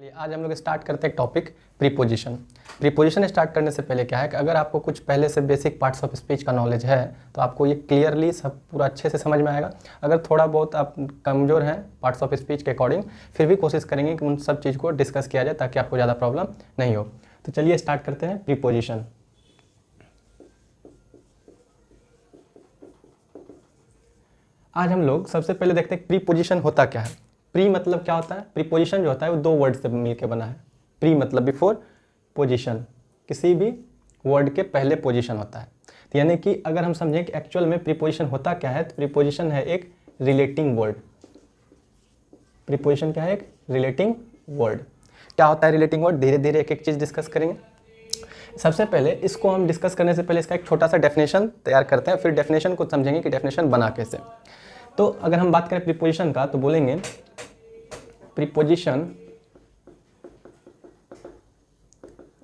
चलिए आज हम लोग स्टार्ट करते हैं टॉपिक प्रीपोजिशन। प्रीपोजिशन स्टार्ट करने से पहले क्या है कि अगर आपको कुछ पहले से बेसिक पार्ट्स ऑफ स्पीच का नॉलेज है तो आपको ये क्लियरली सब पूरा अच्छे से समझ में आएगा। अगर थोड़ा बहुत आप कमज़ोर हैं पार्ट्स ऑफ स्पीच के अकॉर्डिंग, फिर भी कोशिश करेंगे कि उन सब चीज़ को डिस्कस किया जाए ताकि आपको ज़्यादा प्रॉब्लम नहीं हो। तो चलिए स्टार्ट करते हैं प्रीपोजिशन। आज हम लोग सबसे पहले देखते हैं प्रीपोजिशन होता क्या है। प्री मतलब क्या होता है? प्रीपोजिशन जो होता है वो दो वर्ड से मिलकर बना है। प्री मतलब बिफोर, पोजीशन किसी भी वर्ड के पहले पोजीशन होता है। तो यानी कि अगर हम समझें कि एक्चुअल में प्रीपोजिशन होता क्या है, तो प्रीपोजिशन है एक रिलेटिंग वर्ड। प्रीपोजिशन क्या है? एक रिलेटिंग वर्ड। क्या होता है रिलेटिंग वर्ड? धीरे धीरे एक एक चीज़ डिस्कस करेंगे। सबसे पहले इसको हम डिस्कस करने से पहले इसका एक छोटा सा डेफिनेशन तैयार करते हैं, फिर डेफिनेशन को समझेंगे कि डेफिनेशन बना कैसे। तो अगर हम बात करें प्रीपोजिशन का तो बोलेंगे preposition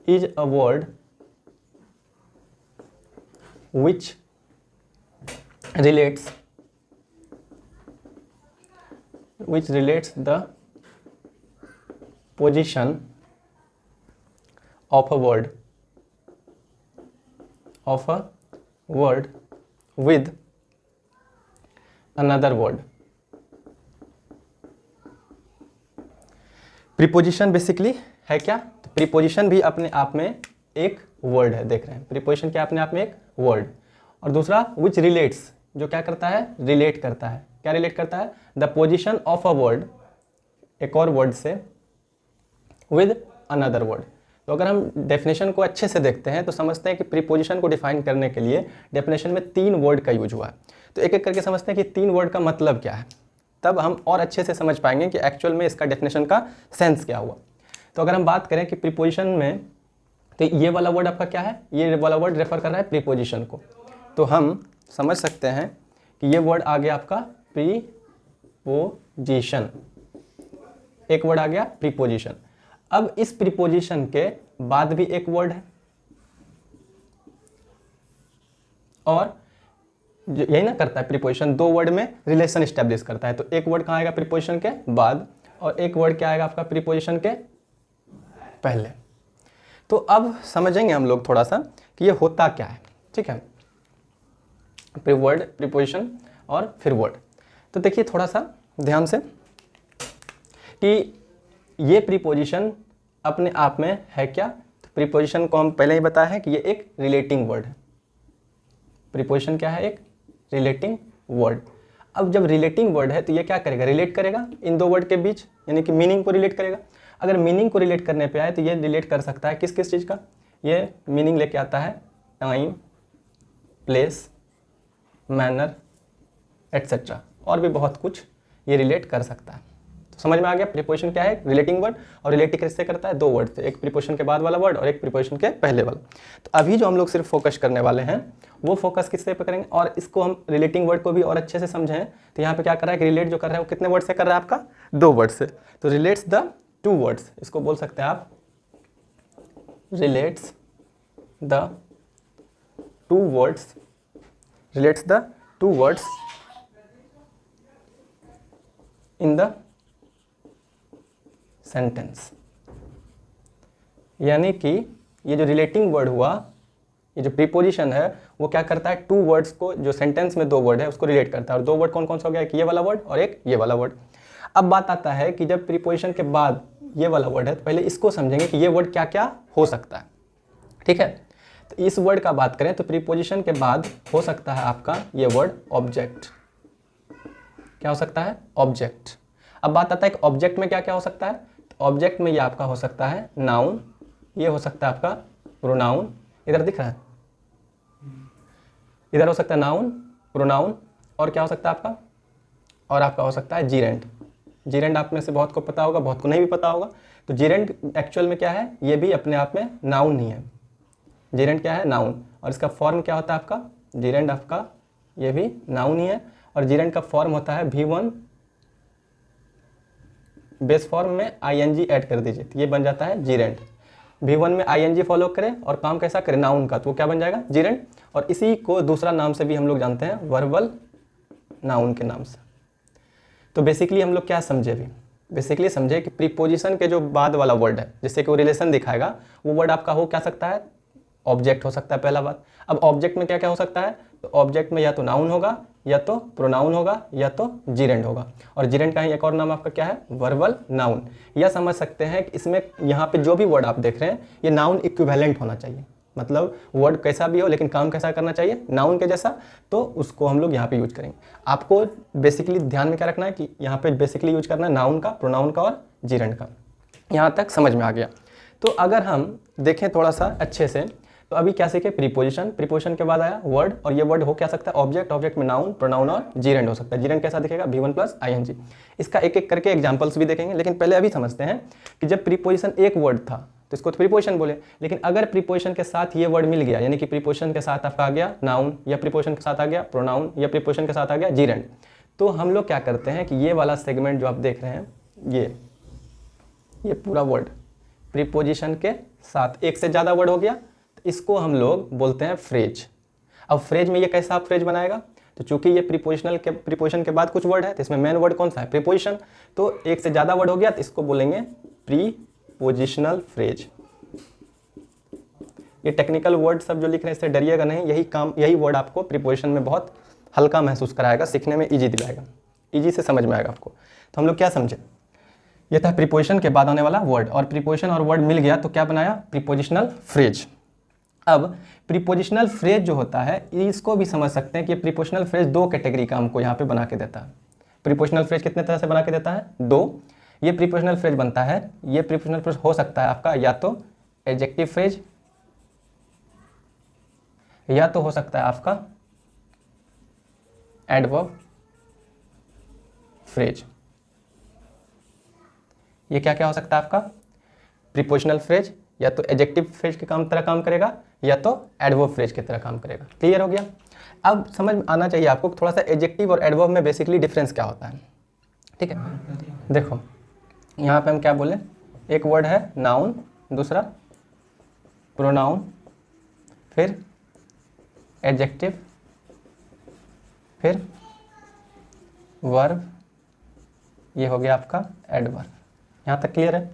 is a word which relates the position of a word with another word। Preposition basically है क्या? तो प्रीपोजिशन भी अपने आप में एक वर्ड है। देख रहे हैं प्रीपोजिशन क्या अपने आप में एक वर्ड। और दूसरा विच रिलेट्स, जो क्या करता है? रिलेट करता है। क्या रिलेट करता है? The position of a word, एक और वर्ड से, विद अनदर वर्ड। तो अगर हम डेफिनेशन को अच्छे से देखते हैं तो समझते हैं कि प्रीपोजिशन को डिफाइन करने के लिए डेफिनेशन में 3 वर्ड का यूज हुआ है। तो एक एक करके समझते हैं कि 3 वर्ड का मतलब क्या है, तब हम और अच्छे से समझ पाएंगे कि एक्चुअल में इसका डेफिनेशन का सेंस क्या हुआ। तो अगर हम बात करें कि प्रीपोजिशन में, तो ये वाला वर्ड आपका क्या है? ये वाला वर्ड रेफर कर रहा है प्रीपोजिशन को। तो हम समझ सकते हैं कि ये वर्ड आ गया आपका प्रीपोजिशन। एक वर्ड आ गया प्रीपोजिशन। अब इस प्रीपोजिशन के बाद भी एक वर्ड है, और यही ना करता है प्रीपोजिशन, 2 वर्ड में रिलेशन स्टैब्लिश करता है। तो एक वर्ड कहाँ आएगा? प्रीपोजिशन के बाद, और एक वर्ड क्या आएगा आपका? प्रीपोजिशन के पहले। तो अब समझेंगे हम लोग थोड़ा सा कि ये होता क्या है। ठीक है, वर्ड, प्रीपोजिशन और फिर वर्ड। तो देखिए थोड़ा सा ध्यान से कि ये प्रीपोजिशन अपने आप में है क्या। तो प्रीपोजिशन को हम पहले ही बताया है कि ये एक रिलेटिंग वर्ड है। प्रीपोजिशन क्या है? एक रिलेटिंग वर्ड। अब जब रिलेटिंग वर्ड है तो ये क्या करेगा? रिलेट करेगा इन 2 वर्ड के बीच, यानी कि मीनिंग को रिलेट करेगा। अगर मीनिंग को रिलेट करने पे आए तो ये रिलेट कर सकता है किस किस चीज़ का? ये मीनिंग लेके आता है टाइम, प्लेस, मैनर एटसेट्रा, और भी बहुत कुछ ये रिलेट कर सकता है। तो समझ में आ गया प्रीपोजिशन क्या है? Relating word. और रिलेट किससे करता है? 2 वर्ड से, एक प्रीपोजिशन के बाद वाला वर्ड और एक प्रीपोजिशन के पहले वाला। तो अभी जो हम लोग सिर्फ फोकस करने वाले हैं वो फोकस किससे पे करेंगे, और इसको हम रिलेटिंग वर्ड को भी और अच्छे से समझें। तो यहाँ पे क्या कर रहा है कि रिलेट जो कर रहा है वो कितने वर्ड से कर रहा है? आपका 2 वर्ड से। तो रिलेट्स द 2 वर्ड्स, इसको बोल सकते हैं आप relates the 2 words, relates the 2 words in the sentence. यानी कि ये जो रिलेटिंग वर्ड हुआ, ये जो प्रीपोजिशन है वो क्या करता है? 2 वर्ड्स को, जो सेंटेंस में 2 वर्ड है उसको रिलेट करता है। और 2 वर्ड कौन कौन सा हो गया? एक ये वाला वर्ड और एक ये वाला वर्ड। अब बात आता है कि जब प्रीपोजिशन के बाद ये वाला वर्ड है तो पहले इसको समझेंगे कि ये वर्ड क्या क्या हो सकता है। ठीक है, तो इस वर्ड का बात करें तो प्रीपोजिशन के बाद हो सकता है आपका ये वर्ड ऑब्जेक्ट। क्या हो सकता है? ऑब्जेक्ट। अब बात आता है कि ऑब्जेक्ट में क्या क्या हो सकता है। तो ऑब्जेक्ट में ये आपका हो सकता है नाउन, ये हो सकता है आपका प्रोनाउन, इधर दिख रहा है, इधर हो सकता है नाउन, प्रोनाउन, और क्या हो सकता है आपका? और आपका हो सकता है जीरेंड। जीरेंड आप में से बहुत को पता होगा, बहुत को नहीं भी पता होगा। तो जीरेंड एक्चुअल में क्या है? ये भी अपने आप में नाउन ही है। जीरेंड क्या है? नाउन। और इसका फॉर्म क्या होता है आपका? जीरेंड आपका ये भी नाउन ही है। और जीरेंड का फॉर्म होता है V1, बेस फॉर्म में ING ऐड कर दीजिए तो ये बन जाता है जीरेंड। V1 में ING फॉलो करें और काम कैसा करें? नाउन का, तो वो क्या बन जाएगा? जीरेंड। और इसी को दूसरा नाम से भी हम लोग जानते हैं, वर्बल नाउन के नाम से। तो बेसिकली हम लोग क्या समझे अभी बेसिकली समझे कि प्रीपोजिशन के जो बाद वाला वर्ड है जिससे कि वो रिलेशन दिखाएगा, वो वर्ड आपका हो क्या सकता है, ऑब्जेक्ट हो सकता है पहला बात। अब ऑब्जेक्ट में क्या क्या हो सकता है, तो ऑब्जेक्ट में या तो नाउन होगा, या तो प्रोनाउन होगा, या तो जीरेंड होगा। और जीरेंड का ही एक और नाम आपका क्या है, वर्बल नाउन। यह समझ सकते हैं कि इसमें यहाँ पे जो भी वर्ड आप देख रहे हैं ये नाउन इक्विवेलेंट होना चाहिए, मतलब वर्ड कैसा भी हो लेकिन काम कैसा करना चाहिए, नाउन के जैसा, तो उसको हम लोग यहाँ पे यूज करेंगे। आपको बेसिकली ध्यान में क्या रखना है कि यहाँ पे बेसिकली यूज करना है नाउन का, प्रोनाउन का और जीरेंड का। यहाँ तक समझ में आ गया। तो अगर हम देखें थोड़ा सा अच्छे से, तो अभी क्या सीखे, प्रीपोजिशन, प्रीपोजिशन के बाद आया वर्ड, और ये वर्ड हो क्या सकता है, ऑब्जेक्ट, ऑब्जेक्ट में नाउन, प्रोनाउन और जीरेंड हो सकता है। जीरेंड कैसा दिखेगा, V1 प्लस ING। इसका एक एक करके एग्जांपल्स भी देखेंगे, लेकिन पहले अभी समझते हैं कि जब प्रीपोजिशन एक वर्ड था तो इसको तो प्रीपोजिशन बोले, लेकिन अगर प्रीपोजिशन के साथ ये वर्ड मिल गया, यानी कि प्रीपोजिशन के साथ आपका आ गया नाउन, या प्रीपोजिशन के साथ आ गया प्रोनाउन, या प्रीपोजिशन के साथ आ गया जीरेंड, तो हम लोग क्या करते हैं कि ये वाला सेगमेंट जो आप देख रहे हैं, ये पूरा वर्ड प्रीपोजिशन के साथ एक से ज़्यादा वर्ड हो गया, इसको हम लोग बोलते हैं फ्रेज। अब फ्रेज में ये कैसा आप फ्रेज बनाएगा, तो चूंकि ये प्रीपोजिशन के बाद कुछ वर्ड है तो इसमें मेन वर्ड कौन सा है, प्रीपोजिशन, तो एक से ज़्यादा वर्ड हो गया तो इसको बोलेंगे प्रीपोजिशनल फ्रेज। ये टेक्निकल वर्ड सब जो लिख रहे हैं इससे डरिएगा नहीं, यही वर्ड आपको प्रीपोजिशन में बहुत हल्का महसूस कराएगा, सीखने में ईजी दिलाएगा, ईजी से समझ में आएगा आपको। तो हम लोग क्या समझे, ये था प्रीपोजिशन के बाद आने वाला वर्ड, और प्रीपोजिशन और वर्ड मिल गया तो क्या बनाया, प्रीपोजिशनल फ्रेज। अब प्रीपोजिशनल फ्रेज जो होता है इसको भी समझ सकते हैं कि प्रीपोजिशनल फ्रेज दो कैटेगरी का हमको यहाँ पे बना के देता है। प्रीपोजिशनल फ्रेज कितने तरह से बना के देता है, दो। ये प्रीपोजिशनल फ्रेज बनता है, ये प्रीपोजिशनल फ्रेज हो सकता है आपका या तो एडजेक्टिव फ्रेज, या तो हो सकता है आपका एडवर्ब फ्रेज। ये क्या क्या हो सकता है आपका, प्रीपोजिशनल फ्रेज या तो एडजेक्टिव फ्रेज के तरह काम करेगा, या तो एडवर्ब फ्रेज की तरह काम करेगा। क्लियर हो गया। अब समझ में आना चाहिए आपको थोड़ा सा एडजेक्टिव और एडवर्ब में बेसिकली डिफरेंस क्या होता है। ठीक है, देखो यहाँ पे हम क्या बोले, एक वर्ड है नाउन, दूसरा प्रोनाउन, फिर एडजेक्टिव, फिर वर्ब, ये हो गया आपका एडवर्ब। यहाँ तक क्लियर है।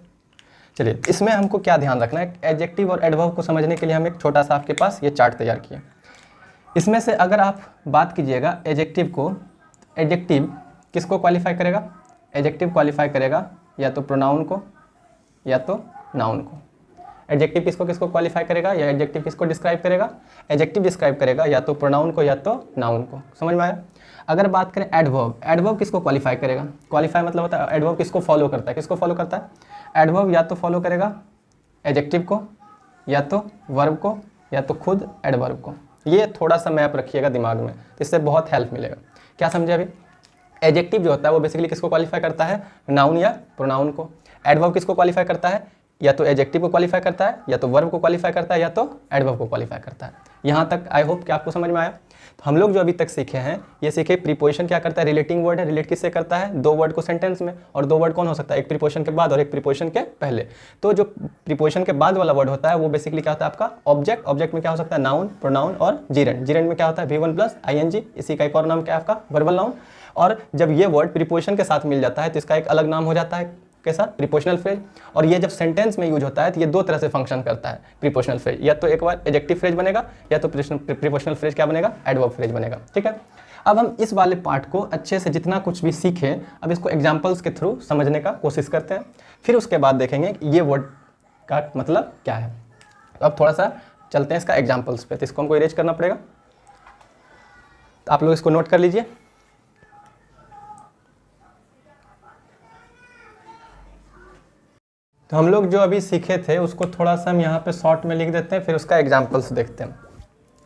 चलिए इसमें हमको क्या ध्यान रखना है, एडजेक्टिव और एडवर्ब को समझने के लिए हम एक छोटा सा आपके पास ये चार्ट तैयार किए। इसमें से अगर आप बात कीजिएगा एडजेक्टिव को, एडजेक्टिव किसको क्वालिफाई करेगा, एडजेक्टिव क्वालिफाई करेगा या तो प्रोनाउन को या तो नाउन को। एडजेक्टिव किसको किसको क्वालिफाई करेगा, या एडजेक्टिव किसको डिस्क्राइब करेगा, एडजेक्टिव डिस्क्राइब करेगा या तो प्रोनाउन को या तो नाउन को। समझ में आया। अगर बात करें एडवर्ब, एडवर्ब किसको क्वालिफाई करेगा, क्वालिफाई मतलब होता है एडवर्ब किसको फॉलो करता है, किसको फॉलो करता है, एडवर्ब या तो फॉलो करेगा एडजेक्टिव को, या तो वर्ब को, या तो खुद एडवर्ब को। ये थोड़ा सा मैप रखिएगा दिमाग में, तो इससे बहुत हेल्प मिलेगा। क्या समझे अभी, एडजेक्टिव जो होता है वो बेसिकली किसको क्वालिफाई करता है, नाउन या प्रोनाउन को। एडवर्ब किसको क्वालिफाई करता है, या तो एडजेक्टिव को क्वालिफाई करता है, या तो वर्ब को क्वालिफाई करता है, या तो एडवर्ब को क्वालिफाई करता है। यहाँ तक आई होप कि आपको समझ में आया। तो हम लोग जो अभी तक सीखे हैं, ये सीखे प्रीपोजिशन क्या करता है, रिलेटिंग वर्ड है, रिलेट किससे करता है, दो वर्ड को सेंटेंस में, और दो वर्ड कौन हो सकता है, एक प्रीपोजिशन के बाद और एक प्रीपोजिशन के पहले। तो जो प्रीपोजिशन के बाद वाला वर्ड होता है वो बेसिकली क्या होता है आपका ऑब्जेक्ट, ऑब्जेक्ट में क्या हो सकता है नाउन, प्रोनाउन और जीरेंड, जीरेंड में क्या होता है V1 प्लस ING, इसी का एक और नाम क्या है आपका वर्बल नाउन। और जब ये वर्ड प्रीपोजिशन के साथ मिल जाता है तो इसका एक अलग नाम हो जाता है, कैसा, प्रीपोजिशनल फ्रेज। और ये जब सेंटेंस में यूज होता है तो ये दो तरह से फंक्शन करता है प्रीपोजिशनल फ्रेज, या तो एक बार एडजेक्टिव फ्रेज बनेगा, या तो प्रीपोजिशनल फ्रेज क्या बनेगा, एडवर्ब फ्रेज बनेगा। ठीक है, अब हम इस वाले पार्ट को अच्छे से जितना कुछ भी सीखे, अब इसको एग्जाम्पल्स के थ्रू समझने का कोशिश करते हैं, फिर उसके बाद देखेंगे कि ये वर्ड का मतलब क्या है। तो अब थोड़ा सा चलते हैं इसका एग्जाम्पल्स पे, तो इसको हमको इरेज करना पड़ेगा, तो आप लोग इसको नोट कर लीजिए। तो हम लोग जो अभी सीखे थे उसको थोड़ा सा हम यहाँ पे शॉर्ट में लिख देते हैं, फिर उसका एग्जाम्पल्स देखते हैं।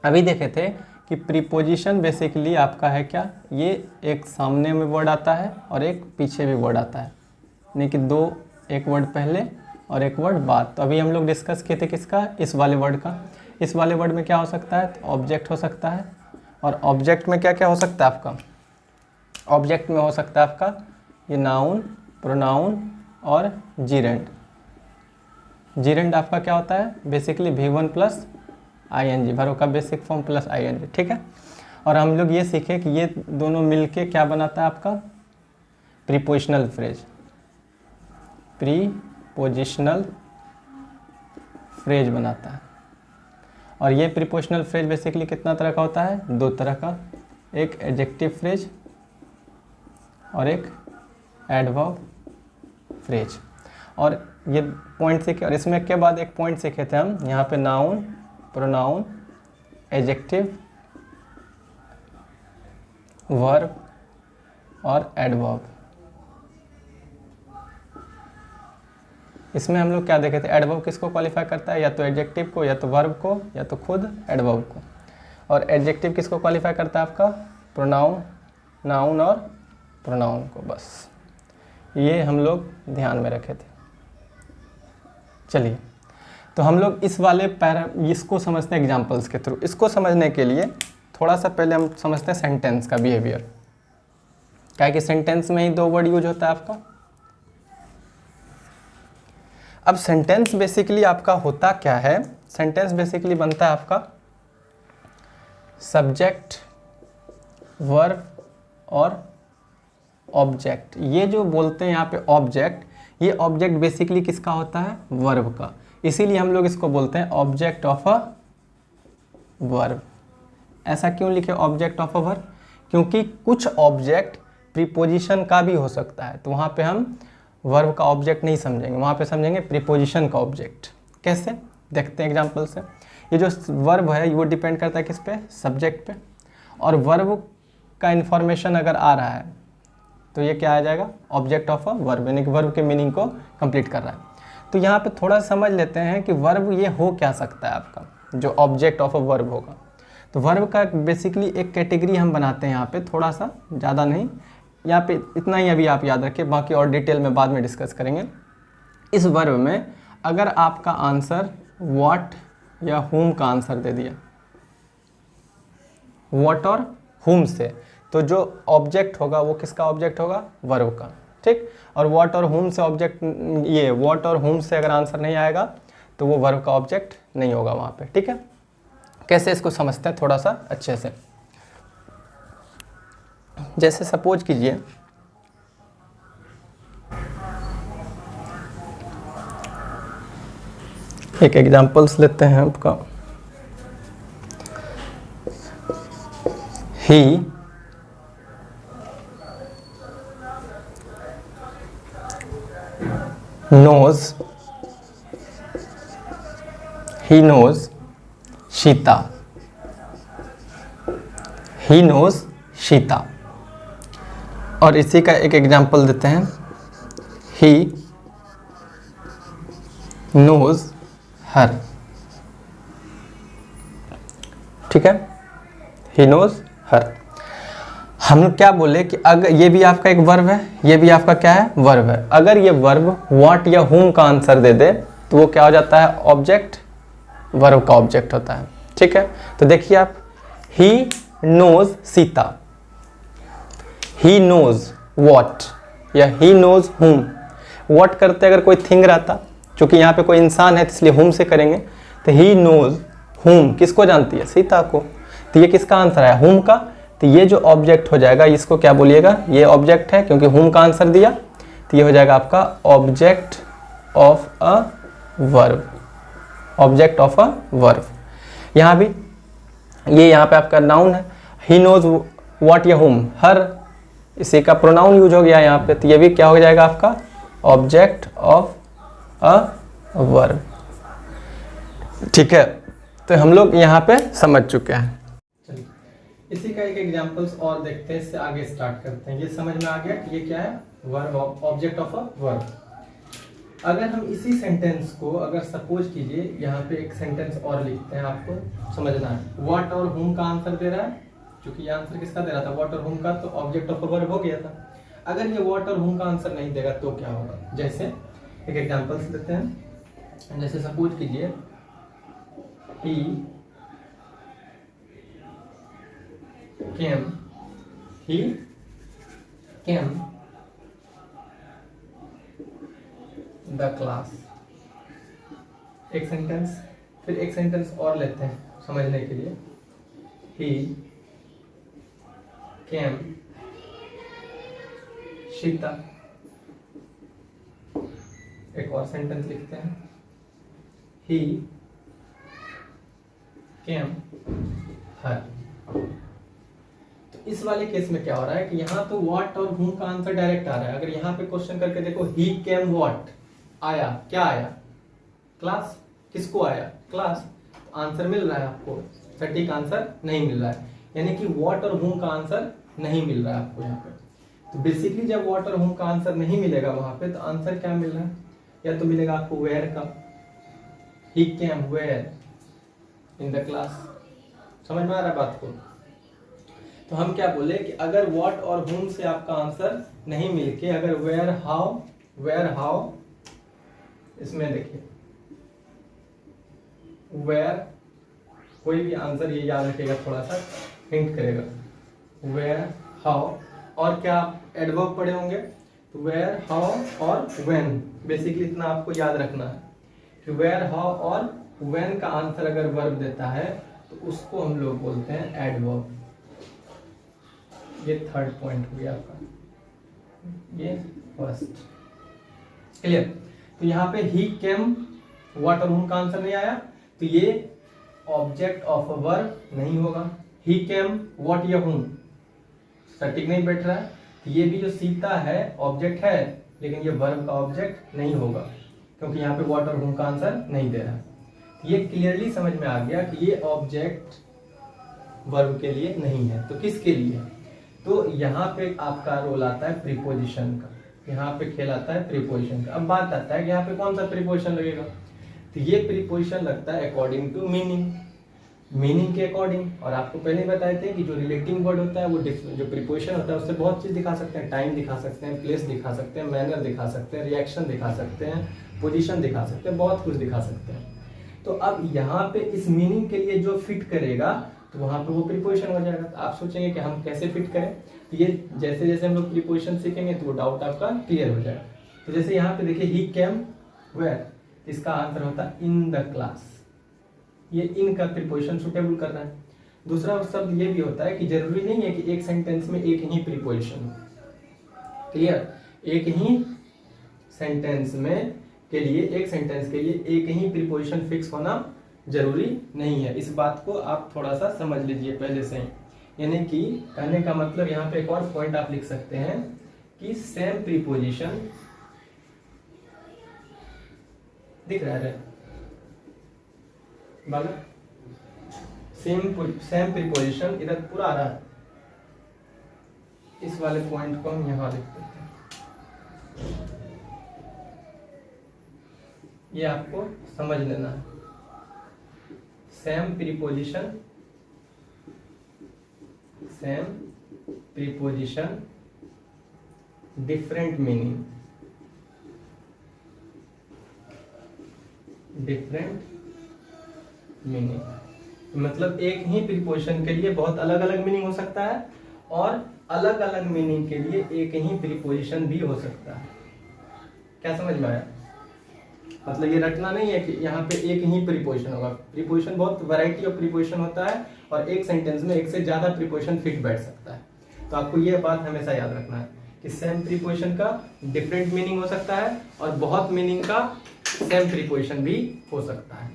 अभी देखे थे कि प्रीपोजिशन बेसिकली आपका है क्या, ये एक सामने में वर्ड आता है और एक पीछे भी वर्ड आता है, यानी कि दो, एक वर्ड पहले और एक वर्ड बाद। तो अभी हम लोग डिस्कस किए थे किसका, इस वाले वर्ड का। इस वाले वर्ड में क्या हो सकता है, तो ऑब्जेक्ट हो सकता है, और ऑब्जेक्ट में क्या क्या हो सकता है आपका, ऑब्जेक्ट में हो सकता है आपका ये नाउन, प्रोनाउन और जीरेंड। जीरेंड आपका क्या होता है, basically V1 plus ING, verb का बेसिक फॉर्म प्लस ING। ठीक है, और हम लोग ये सीखे कि ये दोनों मिलके क्या बनाता है आपका प्रीपोजिशनल फ्रेज। प्रीपोजिशनल फ्रेज बनाता है। और ये प्रीपोजिशनल फ्रेज बेसिकली कितना तरह का होता है? 2 तरह का, एक एडजेक्टिव फ्रेज और एक एडवर्ब फ्रेज। और ये पॉइंट सीखे, और इसमें के बाद एक पॉइंट सीखे थे हम यहाँ पे, नाउन, प्रोनाउन, एडजेक्टिव, वर्ब और एडवर्ब। इसमें हम लोग क्या देखे थे? एडवर्ब किसको क्वालिफाई करता है? या तो एडजेक्टिव को, या तो वर्ब को, या तो खुद एडवर्ब को। और एडजेक्टिव किसको क्वालिफाई करता है? आपका प्रोनाउन, नाउन और प्रोनाउन को। बस ये हम लोग ध्यान में रखे थे। चलिए, तो हम लोग इस वाले इसको समझते हैं एग्जाम्पल्स के थ्रू। इसको समझने के लिए थोड़ा सा पहले हम समझते हैं सेंटेंस का बिहेवियर। क्या है कि सेंटेंस में ही 2 वर्ड यूज होता है आपका। अब सेंटेंस बेसिकली आपका होता क्या है? सेंटेंस बेसिकली बनता है आपका सब्जेक्ट, वर्ब और ऑब्जेक्ट। ये जो बोलते हैं यहाँ पे ऑब्जेक्ट, ये ऑब्जेक्ट बेसिकली किसका होता है? वर्ब का। इसीलिए हम लोग इसको बोलते हैं ऑब्जेक्ट ऑफ अ वर्ब। ऐसा क्यों लिखे ऑब्जेक्ट ऑफ अ वर्ब? क्योंकि कुछ ऑब्जेक्ट प्रीपोजिशन का भी हो सकता है, तो वहाँ पे हम वर्ब का ऑब्जेक्ट नहीं समझेंगे, वहाँ पे समझेंगे प्रीपोजिशन का ऑब्जेक्ट। कैसे? देखते हैं एग्जांपल से। ये जो वर्ब है वो डिपेंड करता है किस पे? सब्जेक्ट पे। और वर्ब का इन्फॉर्मेशन अगर आ रहा है तो ये क्या आ जाएगा? ऑब्जेक्ट ऑफ अ वर्ब, यानी कि वर्ब के मीनिंग को कंप्लीट कर रहा है। तो यहाँ पे थोड़ा समझ लेते हैं कि वर्ब ये हो क्या सकता है आपका, जो ऑब्जेक्ट ऑफ अ वर्ब होगा। तो वर्ब का बेसिकली एक कैटेगरी हम बनाते हैं यहाँ पे, थोड़ा सा, ज़्यादा नहीं, यहाँ पे इतना ही अभी आप याद रखिए, बाकी और डिटेल में बाद में डिस्कस करेंगे। इस वर्ब में अगर आपका आंसर व्हाट या हुम का आंसर दे दिया, व्हाट और हुम से, तो जो ऑब्जेक्ट होगा वो किसका ऑब्जेक्ट होगा? वर्ब का। ठीक। और व्हाट और हुम से ऑब्जेक्ट, ये व्हाट और हुम से अगर आंसर नहीं आएगा तो वो वर्ब का ऑब्जेक्ट नहीं होगा वहाँ पे। ठीक है, कैसे इसको समझते हैं थोड़ा सा अच्छे से। जैसे सपोज कीजिए एक एग्जांपल्स लेते हैं आपका। ही knows शीता। ही knows शीता। और इसी का एक एग्जांपल देते हैं, ही knows हर। ठीक है, ही knows हर। हम लोग क्या बोले कि अगर ये भी आपका एक वर्ब है, ये भी आपका क्या है? वर्ब है। अगर ये वर्ब व्हाट या हुम का आंसर दे दे तो वो क्या हो जाता है? ऑब्जेक्ट, वर्ब का ऑब्जेक्ट होता है। ठीक है, तो देखिए आप, he knows Sita, he knows what या ही नोज हुम। व्हाट करते अगर कोई थिंग रहता, क्योंकि यहाँ पे कोई इंसान है इसलिए हुम से करेंगे, तो ही नोज हुम किसको जानती है? सीता को। तो ये किसका आंसर है? हुम का। तो ये जो ऑब्जेक्ट हो जाएगा इसको क्या बोलिएगा? ये ऑब्जेक्ट है क्योंकि हुम का आंसर दिया, तो ये हो जाएगा आपका object of a verb, object of a verb. यहाँ भी ये यहाँ पे आपका नाउन है, ही नोज व्हाट या हुम, हर, इसी का प्रोनाउन यूज हो गया यहाँ पे, तो ये भी क्या हो जाएगा आपका? Object of a verb. ठीक है, तो हम लोग यहाँ पे समझ चुके हैं। चलिए इसी का एक एग्जांपल्स और देखते हैं, इससे आगे स्टार्ट करते हैं। ये समझ में आ गया कि ये क्या है? Verb, object of a verb. अगर हम इसी सेंटेंस को, अगर सपोज कीजिए यहाँ पे एक सेंटेंस और लिखते हैं, आपको समझना है। व्हाट और हुम का आंसर दे रहा है, क्योंकि ये आंसर किसका दे रहा था? व्हाट और हुम का, तो ऑब्जेक्ट ऑफ अ वर्ब हो गया था। अगर ये व्हाट और हुम का आंसर नहीं देगा तो क्या होगा? जैसे एक एग्जांपल्स देते हैं। जैसे सपोज कीजिए, he came the class। एक सेंटेंस, फिर एक सेंटेंस और लेते हैं समझने के लिए। he came शीता। एक और सेंटेंस लिखते हैं, ही केम हर। तो इस वाले केस में क्या हो रहा है कि यहाँ तो व्हाट और whom का आंसर डायरेक्ट आ रहा है। अगर यहाँ पे क्वेश्चन करके देखो, ही केम व्हाट, आया, क्या आया, क्लास। किसको आया, क्लास। तो आंसर मिल रहा है आपको, सटीक आंसर नहीं मिल रहा है, यानी कि व्हाट और whom का आंसर नहीं मिल रहा है आपको यहाँ पे। तो बेसिकली जब व्हाट और whom का आंसर नहीं मिलेगा वहां पे, तो आंसर क्या मिल रहा है, या तो मिलेगा आपको वेयर का, he came where in the class. समझ में आ रहा है बात को। तो हम क्या बोले कि अगर व्हाट और whom से आपका आंसर नहीं मिलके अगर वेयर हाउ, इसमें देखिए वेयर, कोई भी आंसर ये याद रखेगा, थोड़ा सा हिंट करेगा, वेयर हाउ, और क्या आप एडवर्ब पढ़े होंगे, तो वेयर हाउ और व्हेन। बेसिकली इतना आपको याद रखना है कि वेयर हाउ और व्हेन का आंसर अगर वर्ब देता है तो उसको हम लोग बोलते हैं एडवर्ब। ये थर्ड पॉइंट हो गया आपका, ये फर्स्ट। क्लियर। तो यहाँ पे ही केम व्हाट और whom का आंसर नहीं आया, तो ये ऑब्जेक्ट ऑफ अ वर्ब नहीं होगा। ही केम व्हाट या whom सटीक नहीं बैठ रहा है, तो ये भी जो सीता है ऑब्जेक्ट है, लेकिन ये वर्ब का ऑब्जेक्ट नहीं होगा, क्योंकि यहाँ पे व्हाट और whom का आंसर नहीं दे रहा है। ये क्लियरली समझ में आ गया कि ये ऑब्जेक्ट वर्ब के लिए नहीं है, तो किसके लिए है। तो यहाँ पे आपका रोल आता है प्रीपोजिशन का, यहाँ पे खेल आता है प्रीपोजिशन का। अब बात आता है कि यहाँ पे कौन सा प्रीपोजिशन लगेगा, तो ये प्रीपोजिशन लगता है अकॉर्डिंग टू मीनिंग के अकॉर्डिंग। और आपको पहले ही बताए थे कि जो रिलेटिंग वर्ड होता है वो जो प्रीपोजिशन होता है उससे बहुत चीज दिखा सकते हैं, टाइम दिखा सकते हैं, प्लेस दिखा सकते हैं, मैनर दिखा सकते हैं, रिएक्शन दिखा सकते हैं, पोजीशन दिखा सकते हैं, बहुत कुछ दिखा सकते हैं। तो अब यहाँ पे इस मीनिंग के लिए जो फिट करेगा तो वहां पे वो प्रीपोजिशन हो जाएगा। तो आप सोचेंगे कि हम कैसे फिट करें, तो ये जैसे जैसे हम लोग प्रीपोजिशन सीखेंगे तो वो डाउट आपका क्लियर हो जाएगा। तो जैसे यहाँ पे देखिए ही केम वेयर, इसका आंसर होता है इन द क्लास, ये इन का प्रीपोजिशन सुटेबल कर रहा है। दूसरा शब्द ये भी होता है कि जरूरी नहीं है कि एक सेंटेंस में एक ही प्रीपोजिशन हो। क्लियर। एक ही सेंटेंस में के लिए, एक सेंटेंस के लिए एक ही प्रीपोजिशन फिक्स होना जरूरी नहीं है। इस बात को आप थोड़ा सा समझ लीजिए पहले से ही। यानी कि कहने का मतलब यहाँ पे एक और पॉइंट आप लिख सकते हैं कि सेम प्रीपोजिशन दिख रहा है बाला, सेम प्रीपोजिशन इधर पूरा आ रहा है। इस वाले पॉइंट को हम यहां लिख देते हैं, ये आपको समझ लेना है। सेम प्रीपोजिशन डिफरेंट मीनिंग, मतलब एक ही प्रीपोजिशन के लिए बहुत अलग अलग मीनिंग हो सकता है और अलग अलग मीनिंग के लिए एक ही प्रीपोजिशन भी हो सकता है। क्या समझ में आया। मतलब ये रटना नहीं है कि यहाँ पे एक ही प्रीपोजिशन होगा। प्रीपोजिशन बहुत वैरायटी ऑफ प्रीपोजिशन होता है और एक सेंटेंस में एक से ज्यादा प्रीपोजिशन फिट बैठ सकता है। तो आपको ये बात हमेशा याद रखना है कि सेम प्रीपोजिशन का डिफरेंट मीनिंग हो सकता है और बहुत मीनिंग का सेम प्रीपोजिशन भी हो सकता है।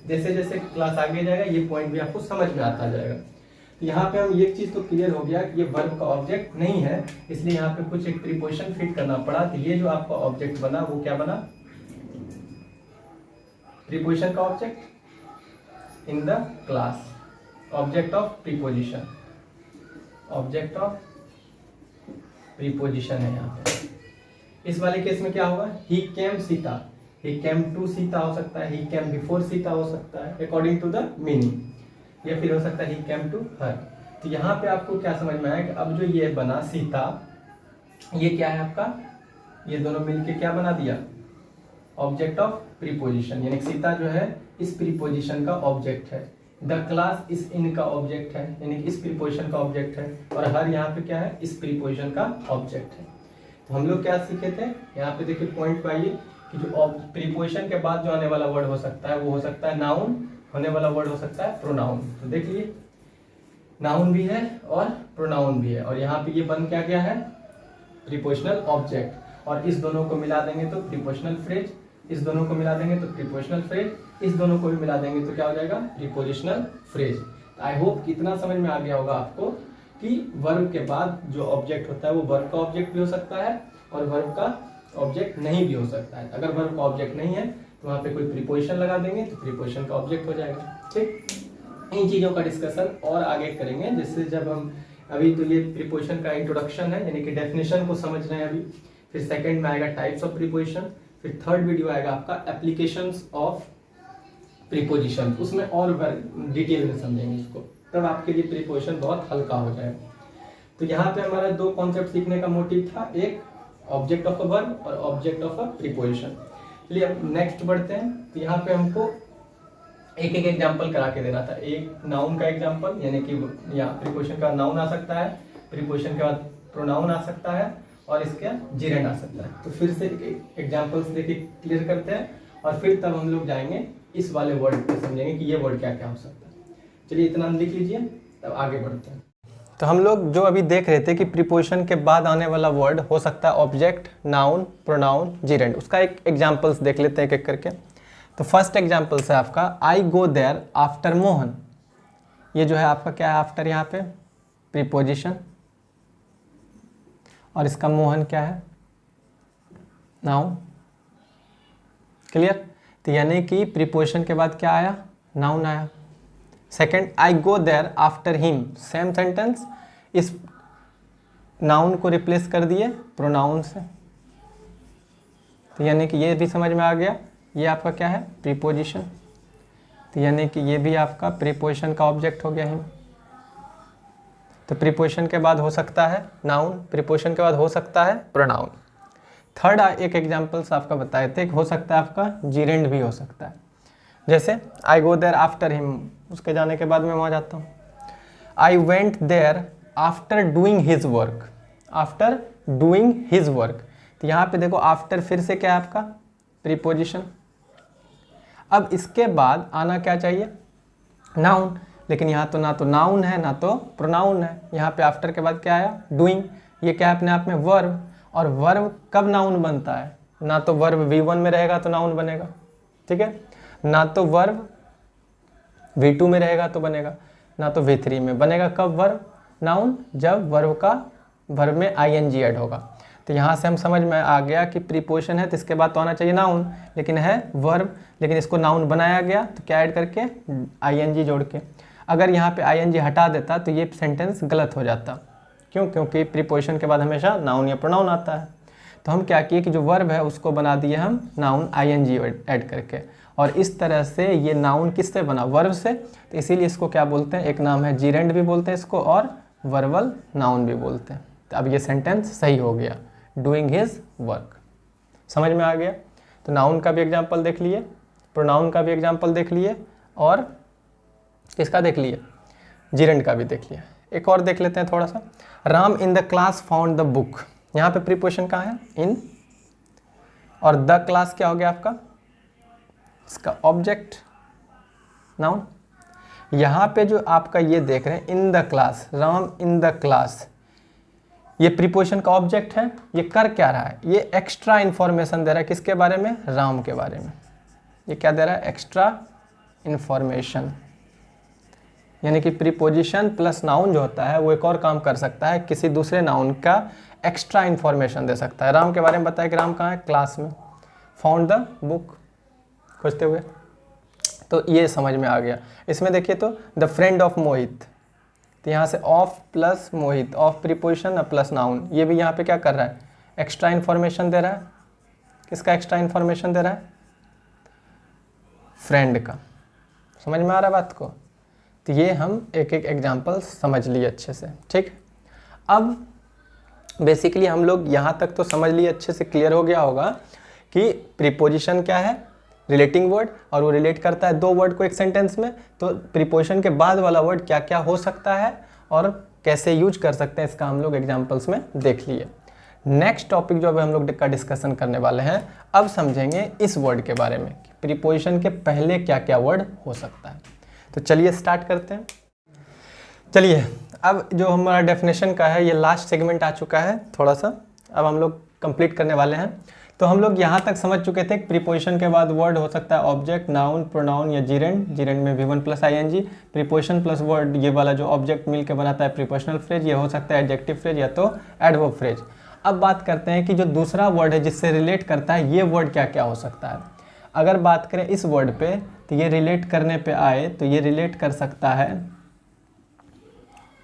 जैसे जैसे क्लास आगे जाएगा ये पॉइंट भी आपको समझ में आता जाएगा। तो यहाँ पे हम एक चीज तो क्लियर हो गया कि ये वर्ब का ऑब्जेक्ट नहीं है, इसलिए यहाँ पे कुछ एक प्रीपोजिशन फिट करना पड़ा। तो ये जो आपका ऑब्जेक्ट बना वो क्या बना, प्रीपोजिशन का object in the class, object of preposition, object of preposition है यहाँ पे। इस वाले केस में क्या होगा, ही केम सीता, ही केम टू सीता हो सकता है, ही केम बिफोर सीता हो सकता है अकॉर्डिंग टू द मीनिंग, या फिर हो सकता है ही केम टू हर। तो यहाँ पे आपको क्या समझ में आया कि अब जो ये बना सीता, ये क्या है आपका, ये दोनों मिलके क्या बना दिया, ऑब्जेक्ट ऑफ प्रीपोजिशन। यानी सीता जो है इस प्रीपोजिशन का ऑब्जेक्ट है, द क्लास इस इन का ऑब्जेक्ट है, यानी कि इस प्रीपोजिशन का ऑब्जेक्ट है, और हर यहाँ पे क्या है, इस प्रीपोजिशन का ऑब्जेक्ट है। तो हम लोग क्या सीखे थे, यहाँ पे देखिए पॉइंट पे आइए कि जो प्रीपोजिशन के बाद जो आने वाला वर्ड हो सकता है वो हो सकता है नाउन, होने वाला वर्ड हो सकता है प्रोनाउन। तो देखिए नाउन भी है और प्रोनाउन भी है, और यहाँ पे ये बन क्या गया है, प्रीपोजिशनल ऑब्जेक्ट, और इस दोनों को मिला देंगे तो प्रीपोजिशनल फ्रेज। इस दोनों को मिला देंगे तो प्रीपोजिशनल फ्रेज, इस दोनों को भी मिला देंगे तो क्या हो जाएगा, प्रीपोजिशनल फ्रेज। आई होप कितना समझ में आ गया होगा आपको कि वर्ब के बाद जो ऑब्जेक्ट होता है वो वर्ब का ऑब्जेक्ट भी हो सकता है और वर्ब का ऑब्जेक्ट नहीं भी हो सकता है। अगर वर्ब का ऑब्जेक्ट नहीं है तो वहाँ पे कोई प्रीपोजिशन लगा देंगे तो प्रीपोजिशन का ऑब्जेक्ट हो जाएगा। ठीक, इन चीज़ों का डिस्कशन और आगे करेंगे, जैसे जब हम अभी तो ये प्रीपोजिशन का इंट्रोडक्शन है यानी कि डेफिनेशन को समझ रहे हैं अभी, फिर सेकंड में आएगा टाइप्स ऑफ प्रीपोजिशन, फिर थर्ड वीडियो आएगा आपका एप्लीकेशंस ऑफ प्रीपोजिशन, उसमें और डिटेल में समझेंगे इसको, तब आपके लिए प्रीपोजिशन बहुत हल्का हो जाएगा। तो यहाँ पे हमारा दो कॉन्सेप्ट सीखने का मोटिव था, एक ऑब्जेक्ट ऑफ अ वर्ब और ऑब्जेक्ट ऑफ अ प्रीपोजिशन। चलिए अब नेक्स्ट बढ़ते हैं। तो यहाँ पे हमको एक एक एग्जांपल करा के देना था, एक नाउन का एग्जांपल यानी कि यहाँ प्रीपोजिशन का नाउन आ सकता है, प्रीपोजिशन के बाद प्रोनाउन आ सकता है और इसके जिरेंड आ सकता है। तो फिर से एग्जांपल्स देके क्लियर करते हैं और फिर तब हम लोग जाएंगे इस वाले वर्ड पे, समझेंगे कि ये वर्ड क्या क्या हो सकता है। चलिए इतना लिख लीजिए, तब आगे बढ़ते हैं। तो हम लोग जो अभी देख रहे थे कि प्रीपोजिशन के बाद आने वाला वर्ड हो सकता है ऑब्जेक्ट, नाउन, प्रोनाउन, जिरेंड, उसका एक एग्जांपल्स देख लेते हैं एक एक करके। तो फर्स्ट एग्जांपल है आपका आई गो देयर आफ्टर मोहन। ये जो है आपका क्या है, आफ्टर यहाँ पे प्रीपोजिशन, और इसका मोहन क्या है, नाउन। क्लियर? तो यानी कि प्रीपोजिशन के बाद क्या आया, नाउन आया। Second, I go there after him, same sentence, इस नाउन को रिप्लेस कर दिए प्रोनाउन से, तो यानी कि ये भी समझ में आ गया, ये आपका क्या है, प्रीपोजिशन। तो यानी कि ये भी आपका प्रीपोजिशन का ऑब्जेक्ट हो गया हिम। तो प्रीपोजिशन के बाद हो सकता है नाउन, प्रीपोजिशन के बाद हो सकता है प्रोनाउन। थर्ड एक एग्जांपल्स आपका बताए थे, हो सकता है आपका जिरेंड भी हो सकता है, जैसे I go there after him, उसके जाने के बाद मैं वहाँ जाता हूँ। I went there after doing his work, after doing his work. तो यहाँ पे देखो आफ्टर फिर से क्या है आपका, प्रीपोजिशन। अब इसके बाद आना क्या चाहिए, नाउन, लेकिन यहाँ तो ना तो नाउन है ना तो प्रोनाउन है। यहाँ पे आफ्टर के बाद क्या आया, डूइंग, ये क्या है अपने आप में वर्ब, और वर्ब कब नाउन बनता है, ना तो वर्ब V1 में रहेगा तो नाउन बनेगा, ठीक है, ना तो वर्ब V2 में रहेगा तो बनेगा, ना तो V3 में बनेगा। कब वर्ब नाउन, जब वर्ब में ING ऐड होगा। तो यहाँ से हम समझ में आ गया कि प्रीपोजिशन है तो इसके बाद तो आना चाहिए नाउन, लेकिन है वर्ब, लेकिन इसको नाउन बनाया गया तो क्या ऐड करके, ING जोड़ के। अगर यहाँ पे ING हटा देता तो ये सेंटेंस गलत हो जाता, क्यों, क्योंकि प्रीपोजिशन के बाद हमेशा नाउन या प्रोनाउन आता है। तो हम क्या किए कि जो वर्ब है उसको बना दिए हम नाउन ING ऐड करके, और इस तरह से ये नाउन किससे बना, वर्ब से। तो इसीलिए इसको क्या बोलते हैं, एक नाम है जिरेंड भी बोलते हैं इसको, और वर्बल नाउन भी बोलते हैं। तो अब ये सेंटेंस सही हो गया, डूइंग हिज वर्क। समझ में आ गया? तो नाउन का भी एग्जाम्पल देख लिए, प्रोनाउन का भी एग्जाम्पल देख लिए, और किसका देख लिए, जिरेंड का भी देख लिया। एक और देख लेते हैं थोड़ा सा, राम इन the class found the book. यहाँ पे प्रीपोजिशन कहाँ है, इन, और द क्लास क्या हो गया आपका, इसका ऑब्जेक्ट, नाउन। यहाँ पे जो आपका ये देख रहे हैं इन the class, Ram in the class, ये प्रीपोजिशन का ऑब्जेक्ट है। ये कर क्या रहा है, ये एक्स्ट्रा इंफॉर्मेशन दे रहा है, किसके बारे में, राम के बारे में। ये क्या दे रहा है, एक्स्ट्रा इंफॉर्मेशन। यानी कि प्रीपोजिशन प्लस नाउन जो होता है वो एक और काम कर सकता है, किसी दूसरे नाउन का एक्स्ट्रा इंफॉर्मेशन दे सकता है। राम के बारे में बताया कि राम कहाँ है, क्लास में, फाउंड द बुक, खोजते हुए। तो ये समझ में आ गया। इसमें देखिए तो द फ्रेंड ऑफ मोहित, तो यहाँ से of plus Mohit, of preposition plus noun, ये भी यहाँ पे क्या कर रहा है, एक्स्ट्रा इन्फॉर्मेशन दे रहा है। किसका एक्स्ट्रा इन्फॉर्मेशन दे रहा है, फ्रेंड का। समझ में आ रहा है बात को? तो ये हम एक एक एग्जाम्पल समझ लिए अच्छे से, ठीक। अब बेसिकली हम लोग यहाँ तक तो समझ लिए, अच्छे से क्लियर हो गया होगा कि प्रीपोजिशन क्या है, रिलेटिंग वर्ड, और वो रिलेट करता है दो वर्ड को एक सेंटेंस में। तो प्रीपोजिशन के बाद वाला वर्ड क्या क्या हो सकता है और कैसे यूज कर सकते हैं, इसका हम लोग एग्जाम्पल्स में देख लिए। नेक्स्ट टॉपिक जो अभी हम लोग का डिस्कशन करने वाले हैं, अब समझेंगे इस वर्ड के बारे में, प्रीपोजिशन के पहले क्या क्या वर्ड हो सकता है। तो चलिए स्टार्ट करते हैं। चलिए अब जो हमारा डेफिनेशन का है, ये लास्ट सेगमेंट आ चुका है थोड़ा सा। अब हम लोग कंप्लीट करने वाले हैं। तो हम लोग यहाँ तक समझ चुके थे कि प्रीपोजिशन के बाद वर्ड हो सकता है ऑब्जेक्ट, नाउन, प्रोनाउन या जीरेंड। जीरेंड में V1 plus ING। Preposition plus word, ये वाला जो ऑब्जेक्ट मिल के बनाता है प्रीपोजिशनल फ्रेज, ये हो सकता है एडजेक्टिव फ्रेज या तो एडवर्ब फ्रेज। अब बात करते हैं कि जो दूसरा वर्ड है जिससे रिलेट करता है, ये वर्ड क्या क्या हो सकता है। अगर बात करें इस वर्ड पे, तो ये रिलेट करने पे आए तो ये रिलेट कर सकता है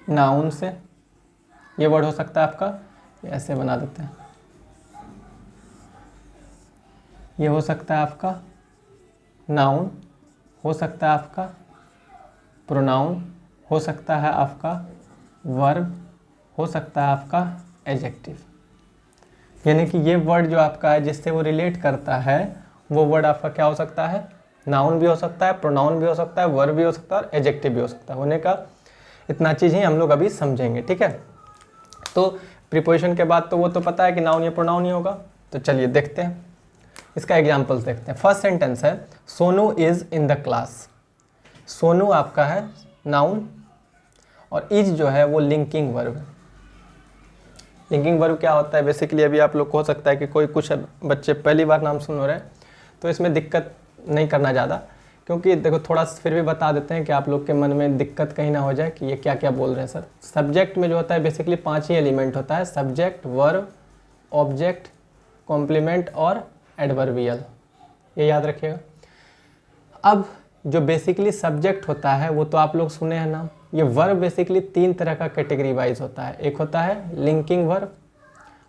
नाउन से। ये वर्ड हो सकता है आपका, ऐसे बना देते हैं, ये हो सकता है आपका नाउन, हो सकता है आपका प्रोनाउन, हो सकता है आपका वर्ब, हो सकता है आपका एडजेक्टिव। यानी कि ये वर्ड जो आपका है जिससे वो रिलेट करता है, वो वर्ड आपका क्या हो सकता है, नाउन भी हो सकता है, प्रोनाउन भी हो सकता है, वर्ब भी हो सकता है और एडजेक्टिव भी हो सकता है। होने का इतना चीज़ ही हम लोग अभी समझेंगे, ठीक है। तो प्रीपोजिशन के बाद तो वो तो पता है कि नाउन या प्रोनाउन ही होगा। तो चलिए देखते हैं, इसका एग्जाम्पल्स देखते हैं। फर्स्ट सेंटेंस है Sonu is in the class. Sonu आपका है नाउन और इज जो है वो लिंकिंग वर्ब है। लिंकिंग वर्ब क्या होता है बेसिकली, अभी आप लोग को हो सकता है कि कोई कुछ बच्चे पहली बार नाम सुन रहे हैं, तो इसमें दिक्कत नहीं करना ज़्यादा, क्योंकि देखो थोड़ा फिर भी बता देते हैं कि आप लोग के मन में दिक्कत कहीं ना हो जाए कि ये क्या क्या बोल रहे हैं सर। सब्जेक्ट में जो होता है बेसिकली 5 ही एलिमेंट होता है, सब्जेक्ट, वर्ब, ऑब्जेक्ट, कॉम्प्लीमेंट और एडवर्बियल, ये याद रखिएगा। अब जो बेसिकली सब्जेक्ट होता है वो तो आप लोग सुने हैं नाम। ये वर्ब बेसिकली 3 तरह का कैटेगरी वाइज होता है। एक होता है लिंकिंग वर्ब,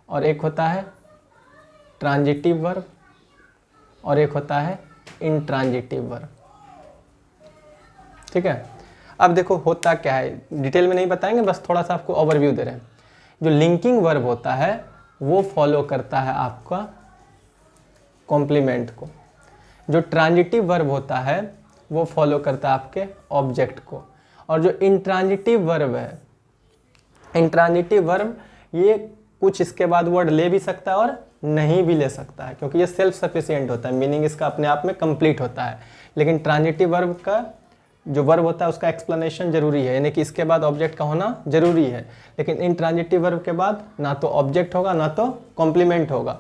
और एक होता है ट्रांजिटिव वर्ब, और एक होता है इंट्रांजिटिव वर्ब, ठीक है। अब देखो होता क्या है, डिटेल में नहीं बताएंगे, बस थोड़ा सा आपको ओवरव्यू दे रहे हैं। जो लिंकिंग वर्ब होता है वो फॉलो करता है आपका कॉम्प्लीमेंट को। जो ट्रांजिटिव वर्ब होता है वो फॉलो करता है आपके ऑब्जेक्ट को। और जो इंट्रांजिटिव वर्ब है, इंट्रांजिटिव वर्ब ये कुछ इसके बाद वर्ड ले भी सकता है और नहीं भी ले सकता है, क्योंकि ये सेल्फ सफिशिएंट होता है, मीनिंग इसका अपने आप में कंप्लीट होता है। लेकिन ट्रांजिटिव वर्ब का जो वर्ब होता है उसका एक्सप्लेनेशन जरूरी है, यानी कि इसके बाद ऑब्जेक्ट का होना जरूरी है। लेकिन इंट्रांजिटिव वर्ब के बाद ना तो ऑब्जेक्ट होगा ना तो कॉम्प्लीमेंट होगा।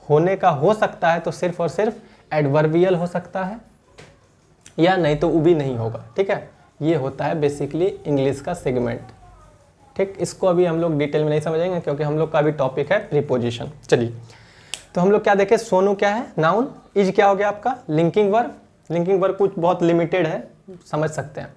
होने का हो सकता है तो सिर्फ और सिर्फ एडवर्बियल हो सकता है, या नहीं तो वो भी नहीं होगा, ठीक है। ये होता है बेसिकली इंग्लिश का सेगमेंट, ठीक। इसको अभी हम लोग डिटेल में नहीं समझेंगे क्योंकि हम लोग का अभी टॉपिक है प्रीपोजिशन। चलिए तो हम लोग क्या देखें, सोनू क्या है नाउन, इज क्या हो गया आपका लिंकिंग वर्ब। लिंकिंग वर्ब कुछ बहुत लिमिटेड है, समझ सकते हैं।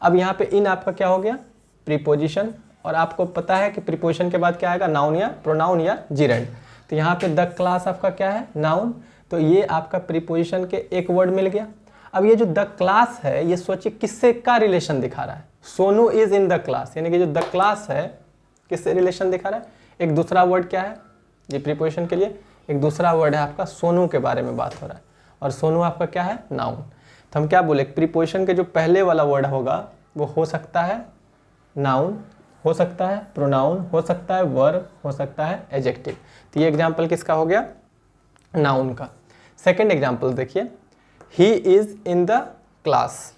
अब यहाँ पे इन आपका क्या हो गया प्रीपोजिशन, और आपको पता है कि प्रीपोजिशन के बाद क्या आएगा, नाउन या प्रोनाउन या जीरेंड। तो यहाँ पे द क्लास आपका क्या है नाउन, तो ये आपका प्रीपोजिशन के एक वर्ड मिल गया। अब ये जो द क्लास है ये सोचिए किससे का रिलेशन दिखा रहा है, Sonu is in the class, यानी कि जो द क्लास है किससे रिलेशन दिखा रहा है। एक दूसरा वर्ड क्या है, ये प्रीपोजिशन के लिए एक दूसरा वर्ड है आपका सोनू के बारे में बात हो रहा है, और सोनू आपका क्या है नाउन। तो हम क्या बोले, प्रीपोजिशन के जो पहले वाला वर्ड होगा वो हो सकता है नाउन, हो सकता है प्रोनाउन, हो सकता है वर्ब, हो सकता है एडजेक्टिव। तो ये एग्जाम्पल किसका हो गया, नाउन का। सेकेंड एग्जाम्पल देखिए, he is in the class.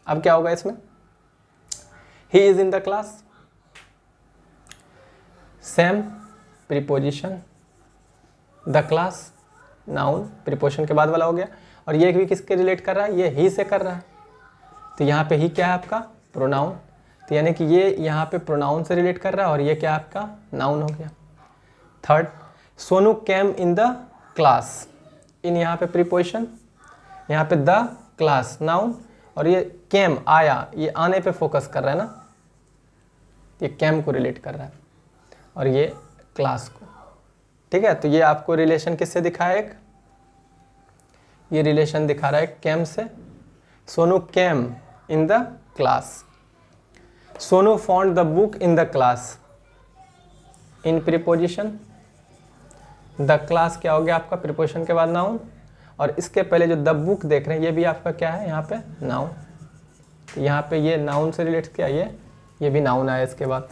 अब क्या होगा इसमें, he is in the class, same preposition, the class noun, preposition के बाद वाला हो गया। और ये भी किसके रिलेट कर रहा है, ये ही से कर रहा है। तो यहाँ पे ही क्या है आपका प्रोनाउन, तो यानी कि ये यहाँ पे प्रोनाउन से रिलेट कर रहा है, और ये क्या आपका नाउन हो गया। Third, Sonu came in the class, in यहाँ पे प्रीपोजिशन, यहाँ पे द क्लास नाउन, और ये कैम आया, ये आने पे फोकस कर रहा है ना, ये कैम को रिलेट कर रहा है और ये क्लास को, ठीक है। तो ये आपको रिलेशन किससे दिखाया, एक ये रिलेशन दिखा रहा है कैम से। Sonu came in the class, Sonu found the book in the class, in preposition. The class क्या हो गया आपका प्रीपोजिशन के बाद नाउन, और इसके पहले जो द बुक देख रहे हैं ये भी आपका क्या है यहाँ पे नाउन। तो यहाँ पे ये नाउन से रिलेट किया, ये भी नाउन आया इसके बाद।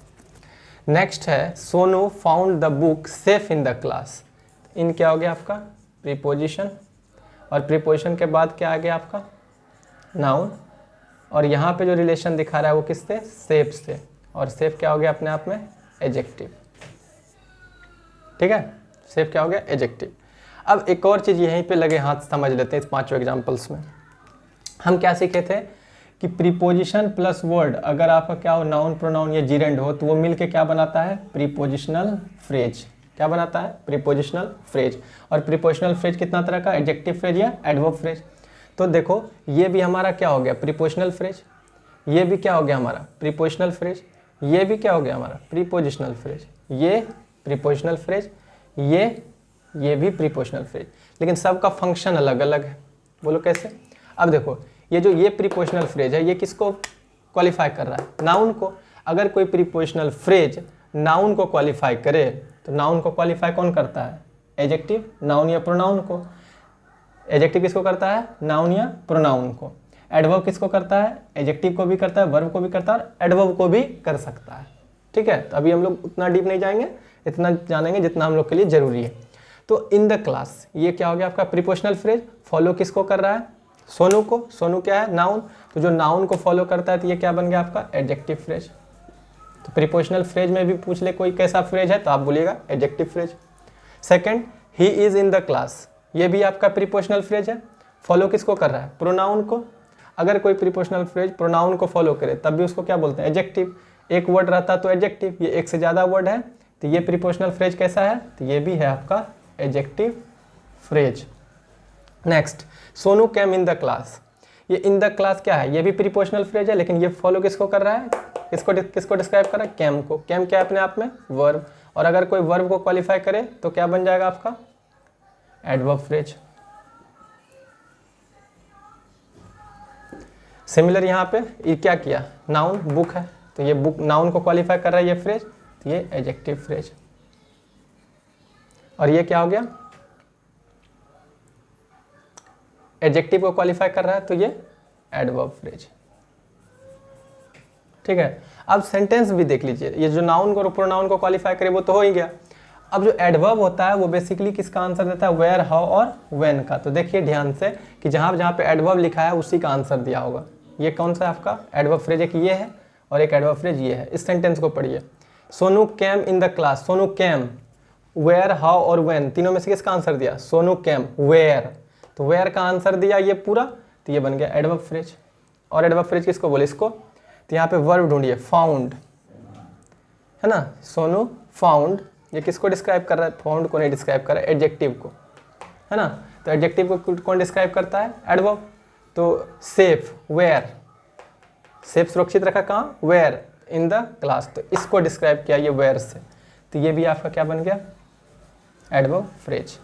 नेक्स्ट है Sonu found the book safe in the class, in क्या हो गया आपका प्रीपोजिशन, और प्रीपोजिशन के बाद क्या आ गया आपका नाउन, और यहाँ पे जो रिलेशन दिखा रहा है वो किससे, सेफ से, और सेफ क्या हो गया अपने आप में एडजेक्टिव, ठीक है। सेफ क्या हो गया, एडजेक्टिव। अब एक और चीज़ यहीं पे लगे हाथ समझ लेते हैं इस पांचों एग्जाम्पल्स में। हम क्या सीखे थे कि प्रीपोजिशन प्लस वर्ड अगर आपका क्या हो, नाउन प्रोनाउन या जीरेंड हो, तो वो मिलके क्या बनाता है, प्रीपोजिशनल फ्रेज। क्या बनाता है, प्रीपोजिशनल फ्रेज। और प्रीपोजिशनल फ्रेज कितना तरह का, एडजेक्टिव फ्रेज या एडवर्ब फ्रेज। तो देखो ये भी हमारा क्या हो गया, प्रीपोजिशनल फ्रेज, ये भी क्या हो गया हमारा, प्रीपोजिशनल फ्रेज, ये भी क्या हो गया हमारा, प्रीपोजिशनल फ्रेज, ये प्रीपोजिशनल फ्रेज, ये भी प्रीपोजिशनल फ्रेज। लेकिन सबका फंक्शन अलग अलग है। बोलो कैसे। अब देखो ये जो ये प्रीपोजिशनल फ्रेज है, ये किसको क्वालिफाई कर रहा है, नाउन को। अगर कोई प्रीपोजिशनल फ्रेज नाउन को क्वालिफाई करे तो नाउन को क्वालिफाई कौन करता है, एडजेक्टिव, नाउन या प्रोनाउन को। एडजेक्टिव किसको करता है, नाउन या प्रोनाउन को। एडवर्ब किसको करता है, एडजेक्टिव को भी करता है, वर्ब को भी करता है और एडवर्ब को भी कर सकता है। ठीक है, तो अभी हम लोग उतना डीप नहीं जाएंगे, इतना जानेंगे जितना हम लोग के लिए जरूरी है। तो इन द क्लास ये क्या हो गया आपका प्रीपोजिशनल फ्रेज, फॉलो किसको कर रहा है, सोनू को। सोनू क्या है, नाउन। तो जो नाउन को फॉलो करता है तो ये क्या बन गया आपका, एडजेक्टिव फ्रेज। तो प्रीपोजिशनल फ्रेज में भी पूछ ले कोई कैसा फ्रेज है तो आप बोलिएगा adjective phrase. Second, he is in the class, ये भी आपका प्रीपोजिशनल फ्रेज है। फॉलो किसको कर रहा है, प्रोनाउन को। अगर कोई प्रीपोजिशनल फ्रेज प्रोनाउन को फॉलो करे तब भी उसको क्या बोलते हैं, एडजेक्टिव। एक वर्ड रहता तो एडजेक्टिव, ये एक से ज़्यादा वर्ड है तो ये प्रीपोजिशनल फ्रेज कैसा है, तो ये भी है आपका adjective phrase. Next, Sonu came in the class, ये इन द क्लास क्या है, ये भी प्रीपोजिशनल फ्रेज है लेकिन ये फॉलो किसको कर रहा है, किसको डिस्क्राइब कर रहा है, कैम को। कैम क्या है अपने आप में, वर्ब। और अगर कोई वर्ब को क्वालिफाई करे तो क्या बन जाएगा आपका, एडवर्ब फ्रेज। सिमिलर यहाँ पे ये क्या किया, नाउन, बुक है तो ये बुक नाउन को क्वालिफाई कर रहा है ये फ्रेज, तो ये एडजेक्टिव फ्रेज। और ये क्या हो गया, एडजेक्टिव को क्वालिफाई कर रहा है तो ये एडवर्ब फ्रेज। ठीक है, अब सेंटेंस भी देख लीजिए, ये जो नाउन को और प्रोनाउन को क्वालिफाई करे वो तो हो ही गया। अब जो एडवर्ब होता है वो बेसिकली किसका आंसर देता है, वेयर, हाउ और व्हेन का। तो देखिए ध्यान से कि जहाँ पे एडवर्ब लिखा है उसी का आंसर दिया होगा। ये कौन सा है आपका एडवर्ब फ्रेज, एक ये है और एक एडवर्ब फ्रेज ये है। इस सेंटेंस को पढ़िए, Sonu came in the class, Sonu came, where, how और व्हेन, तीनों में से किसका आंसर दिया, सोनू कैम, वेयर। तो वेयर का आंसर दिया ये पूरा, तो ये बन गया एडवर्ब फ्रेज। और एडवर्ब फ्रेज किसको बोले, इसको। तो यहाँ पे वर्ब ढूंढिए, फाउंड है ना, सोनू फाउंड, ये किसको डिस्क्राइब कर रहा है, फाउंड को नहीं डिस्क्राइब कर रहा है, एडजेक्टिव को, है ना। तो एडजेक्टिव को कौन डिस्क्राइब करता है, एडवर्ब। तो सेफ, वेयर, सेफ सुरक्षित रखा कहाँ, वेयर, इन द क्लास, तो इसको डिस्क्राइब किया ये वेयर से, तो ये भी आपका क्या बन गया, एडवर्ब फ्रेज।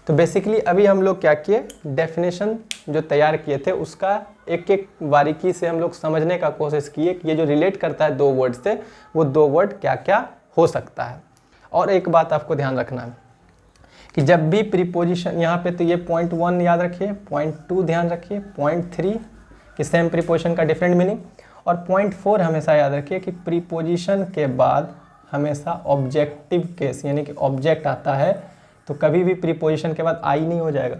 तो बेसिकली अभी हम लोग क्या किए, डेफिनेशन जो तैयार किए थे उसका एक एक बारीकी से हम लोग समझने का कोशिश किए कि ये जो रिलेट करता है दो वर्ड से, वो दो वर्ड क्या क्या हो सकता है। और एक बात आपको ध्यान रखना है कि जब भी प्रीपोजिशन यहाँ पे, तो ये पॉइंट 1 याद रखिए, पॉइंट 2 ध्यान रखिए, पॉइंट 3 कि सेम प्रीपोजिशन का डिफरेंट मीनिंग, और पॉइंट 4 हमेशा याद रखिए कि प्रीपोजिशन के बाद हमेशा ऑब्जेक्टिव केस यानी कि ऑब्जेक्ट आता है, तो कभी भी प्रीपोजिशन के बाद आई नहीं हो जाएगा,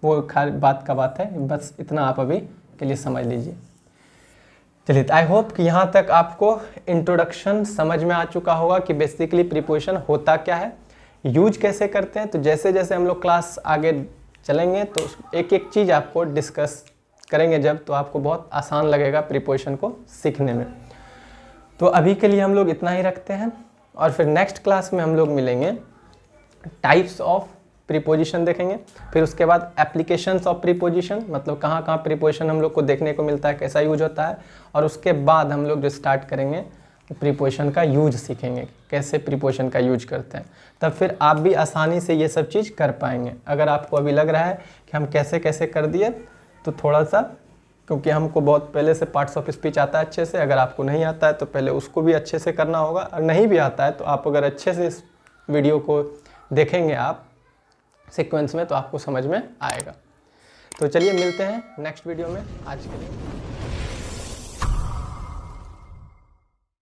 वो खाली बात का बात है। बस इतना आप अभी के लिए समझ लीजिए। चलिए, आई होप कि यहाँ तक आपको इंट्रोडक्शन समझ में आ चुका होगा कि बेसिकली प्रीपोजिशन होता क्या है, यूज कैसे करते हैं। तो जैसे जैसे हम लोग क्लास आगे चलेंगे तो एक एक चीज़ आपको डिस्कस करेंगे जब, तो आपको बहुत आसान लगेगा प्रीपोजिशन को सीखने में। तो अभी के लिए हम लोग इतना ही रखते हैं और फिर नेक्स्ट क्लास में हम लोग मिलेंगे, टाइप्स ऑफ प्रीपोजिशन देखेंगे, फिर उसके बाद एप्लीकेशंस ऑफ प्रीपोजिशन, मतलब कहाँ कहाँ प्रीपोजिशन हम लोग को देखने को मिलता है, कैसा यूज होता है, और उसके बाद हम लोग जो स्टार्ट करेंगे प्रीपोजिशन का यूज सीखेंगे, कैसे प्रीपोजिशन का यूज करते हैं। तब फिर आप भी आसानी से ये सब चीज़ कर पाएंगे। अगर आपको अभी लग रहा है कि हम कैसे कैसे कर दिए, तो थोड़ा सा, क्योंकि हमको बहुत पहले से पार्ट्स ऑफ स्पीच आता है अच्छे से, अगर आपको नहीं आता है तो पहले उसको भी अच्छे से करना होगा, और नहीं भी आता है तो आप अगर अच्छे से इस वीडियो को देखेंगे आप सीक्वेंस में, तो आपको समझ में आएगा। तो चलिए मिलते हैं नेक्स्ट वीडियो में, आज के लिए।